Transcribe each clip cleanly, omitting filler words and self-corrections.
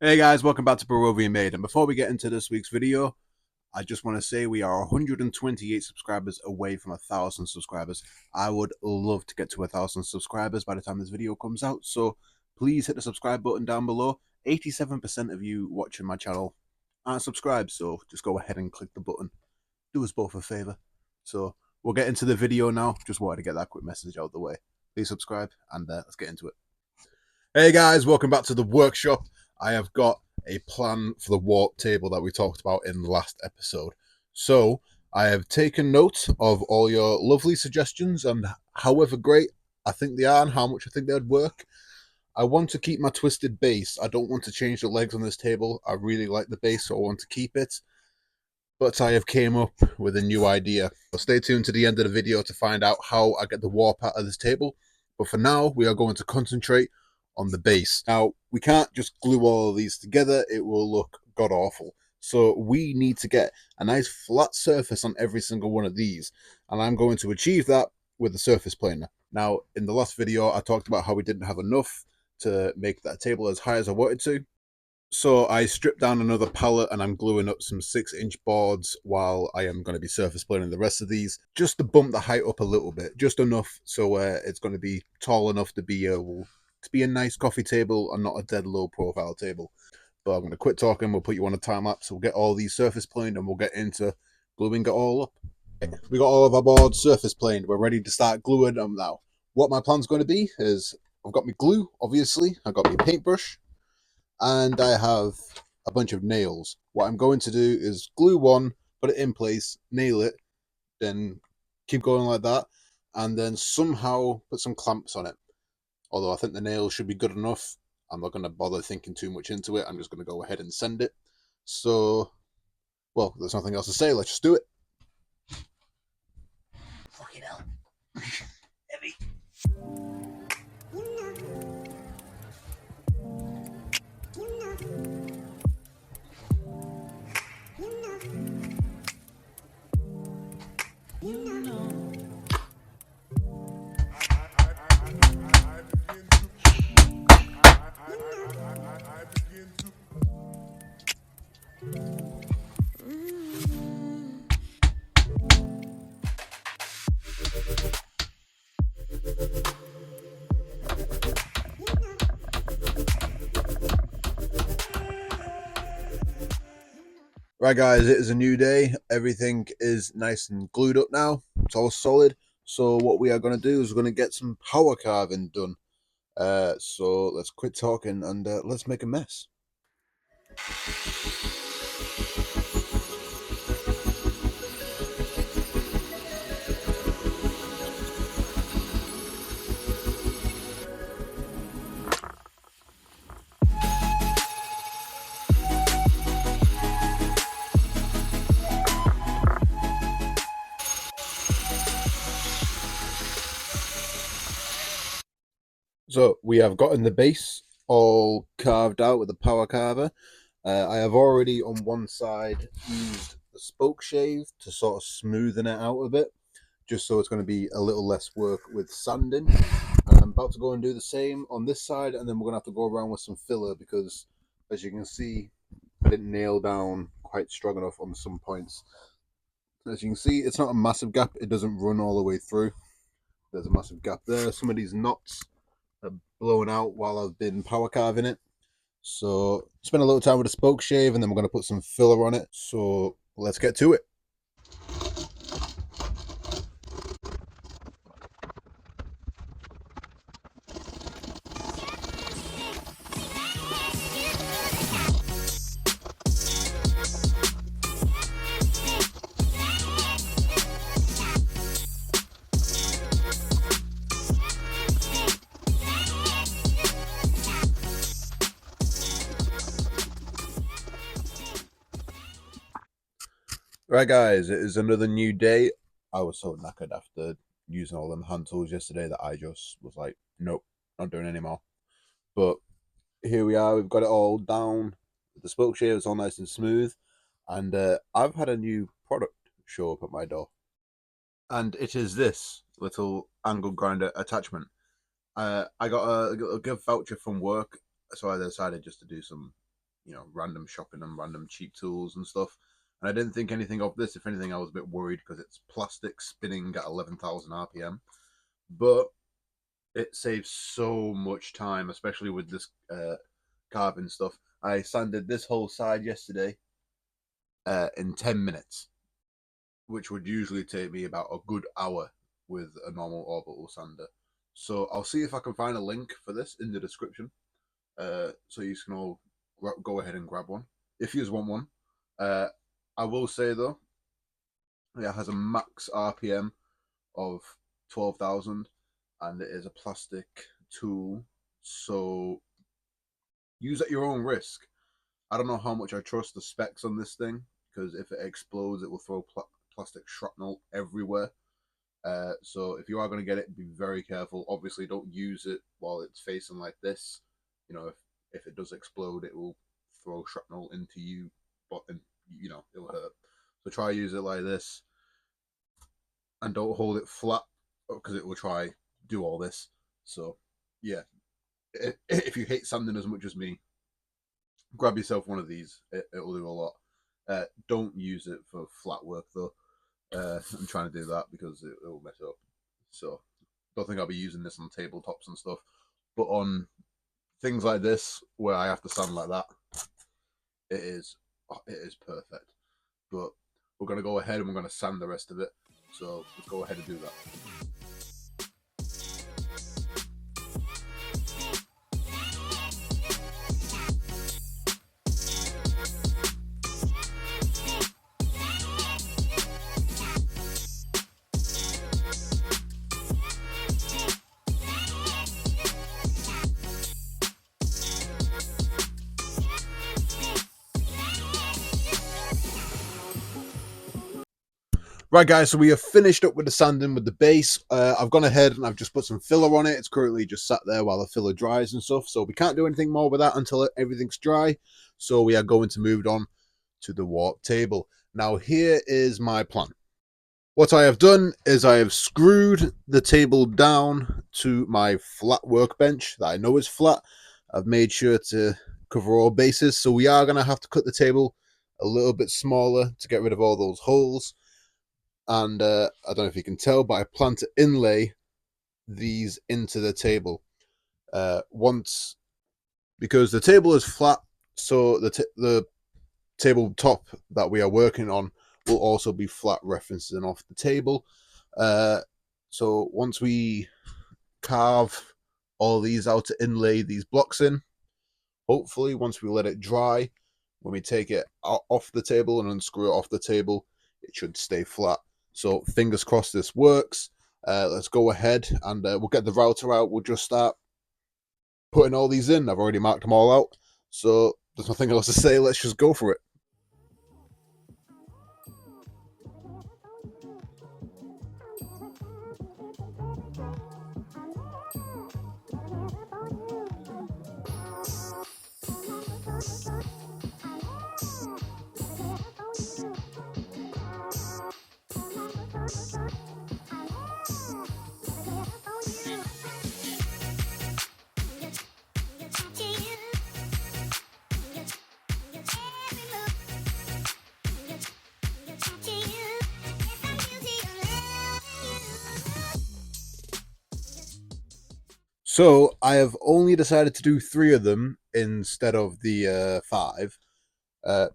Hey guys, welcome back to Barovian Made. And before we get into this week's video, I just want to say we are 128 subscribers away from 1,000 subscribers. I would love to get to 1,000 subscribers by the time this video comes out, so please hit the subscribe button down below. 87% of you watching my channel aren't subscribed, so just go ahead and click the button. Do us both a favor. So we'll get into the video now. Just wanted to get that quick message out of the way. Please subscribe, and let's get into it. Hey guys, welcome back to the workshop. I have got a plan for the warp table that we talked about in the last episode. So I have taken note of all your lovely suggestions and however great I think they are and how much I think they'd work. I want to keep my twisted base. I don't want to change the legs on this table. I really like the base, so I want to keep it. But I have came up with a new idea. So stay tuned to the end of the video to find out how I get the warp out of this table. But for now, we are going to concentrate on the base. Now, we can't just glue all of these together. It will look god-awful. So we need to get a nice flat surface on every single one of these. And I'm going to achieve that with the surface planer. Now, in the last video, I talked about how we didn't have enough to make that table as high as I wanted to. So I stripped down another pallet and I'm gluing up some 6-inch boards while I am going to be surface planing the rest of these, just to bump the height up a little bit, just enough so it's going to be tall enough to be a nice coffee table and not a dead low profile table. But I'm going to quit talking. We'll put you on a time lapse. We'll get all these surface planed and we'll get into gluing it all up. We got all of our boards surface planed. We're ready to start gluing them now. What my plan's going to be is I've got my glue, obviously. I've got my paintbrush. And I have a bunch of nails. What I'm going to do is glue one, put it in place, nail it, then keep going like that, and then somehow put some clamps on it. Although I think the nails should be good enough. I'm not going to bother thinking too much into it. I'm just going to go ahead and send it. So, well, there's nothing else to say. Let's just do it. Fucking hell. Heavy. Right guys, it is a new day. Everything is nice and glued up now. It's all solid. So what we are going to do is we're going to get some power carving done. So let's quit talking and let's make a mess. So we have gotten the base all carved out with the power carver. I have already on one side used the spoke shave to sort of smoothen it out a bit, just so it's going to be a little less work with sanding. And I'm about to go and do the same on this side, and then we're going to have to go around with some filler because, as you can see, I didn't nail down quite strong enough on some points. As you can see, it's not a massive gap. It doesn't run all the way through. There's a massive gap there. Some of these knots are blown out while I've been power carving it. So spend a little time with a spoke shave and then we're going to put some filler on it. So let's get to it. Right guys, it is another new day. I was so knackered after using all them hand tools yesterday that I just was like, nope, not doing anymore. But here we are, we've got it all down. The spoke shave is all nice and smooth. And I've had a new product show up at my door. And it is this little angle grinder attachment. I got a gift voucher from work, so I decided just to do some you know, random shopping and random cheap tools and stuff. And I didn't think anything of this. If anything, I was a bit worried because it's plastic spinning at 11,000 RPM. But it saves so much time, especially with this carving stuff. I sanded this whole side yesterday in 10 minutes, which would usually take me about a good hour with a normal orbital sander. So I'll see if I can find a link for this in the description, so you can all go ahead and grab one if you just want one. I will say though, it has a max RPM of 12,000, and it is a plastic tool, so use at your own risk. I don't know how much I trust the specs on this thing, because if it explodes, it will throw plastic shrapnel everywhere. So if you are going to get it, be very careful. Obviously, don't use it while it's facing like this. You know, if it does explode, it will throw shrapnel into you, but you know, it'll hurt. So try use it like this, and don't hold it flat because it will try do all this. So yeah, if you hate sanding as much as me, grab yourself one of these. It'll do a lot. Don't use it for flat work though. I'm trying to do that because it will mess up. So don't think I'll be using this on tabletops and stuff. But on things like this where I have to sand like that, it is perfect. But we're gonna go ahead and we're gonna sand the rest of it. So let's go ahead and do that. Right, guys, so we have finished up with the sanding with the base. I've gone ahead and I've just put some filler on it. It's currently just sat there while the filler dries and stuff. So we can't do anything more with that until everything's dry. So we are going to move on to the warp table. Now, here is my plan. What I have done is I have screwed the table down to my flat workbench that I know is flat. I've made sure to cover all bases. So we are going to have to cut the table a little bit smaller to get rid of all those holes. And I don't know if you can tell, but I plan to inlay these into the table once, because the table is flat, so the tabletop that we are working on will also be flat, referencing off the table. So once we carve all these out to inlay these blocks in, hopefully once we let it dry, when we take it off the table and unscrew it off the table, it should stay flat. So fingers crossed this works. Let's go ahead and we'll get the router out. We'll just start putting all these in. I've already marked them all out. So there's nothing else to say. Let's just go for it. So I have only decided to do 3 of them instead of the 5,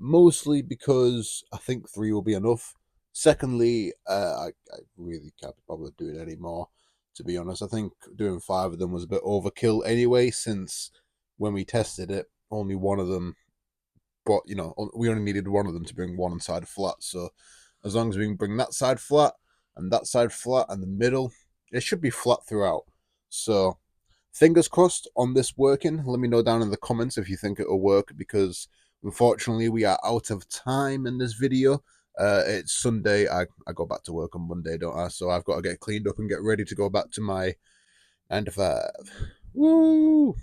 mostly because I think 3 will be enough. Secondly, I really can't bother doing any more, to be honest. I think doing 5 of them was a bit overkill anyway, since when we tested it, only one of them, but you know, we only needed one of them to bring one side flat. So as long as we can bring that side flat and that side flat and the middle, it should be flat throughout. So fingers crossed on this working. Let me know down in the comments if you think it'll work, because unfortunately we are out of time in this video. It's Sunday. I go back to work on Monday, don't I? So I've got to get cleaned up and get ready to go back to my 9 to 5. Woo!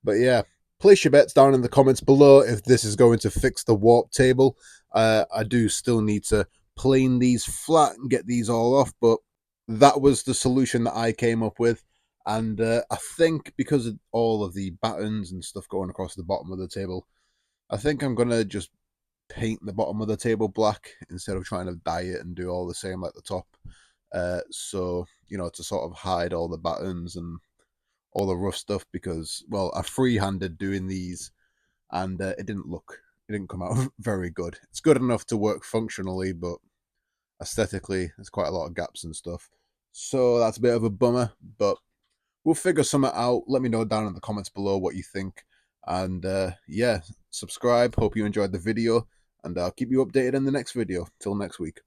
But yeah, place your bets down in the comments below if this is going to fix the warp table. I do still need to plane these flat and get these all off, but that was the solution that I came up with. And I think because of all of the battens and stuff going across the bottom of the table, I think I'm gonna just paint the bottom of the table black instead of trying to dye it and do all the same like the top. So, you know, to sort of hide all the buttons and all the rough stuff, because, well, I freehanded doing these, and it didn't come out very good. It's good enough to work functionally, but aesthetically, there's quite a lot of gaps and stuff. So that's a bit of a bummer, but we'll figure something out. Let me know down in the comments below what you think. And yeah, subscribe. Hope you enjoyed the video, and I'll keep you updated in the next video. Till next week.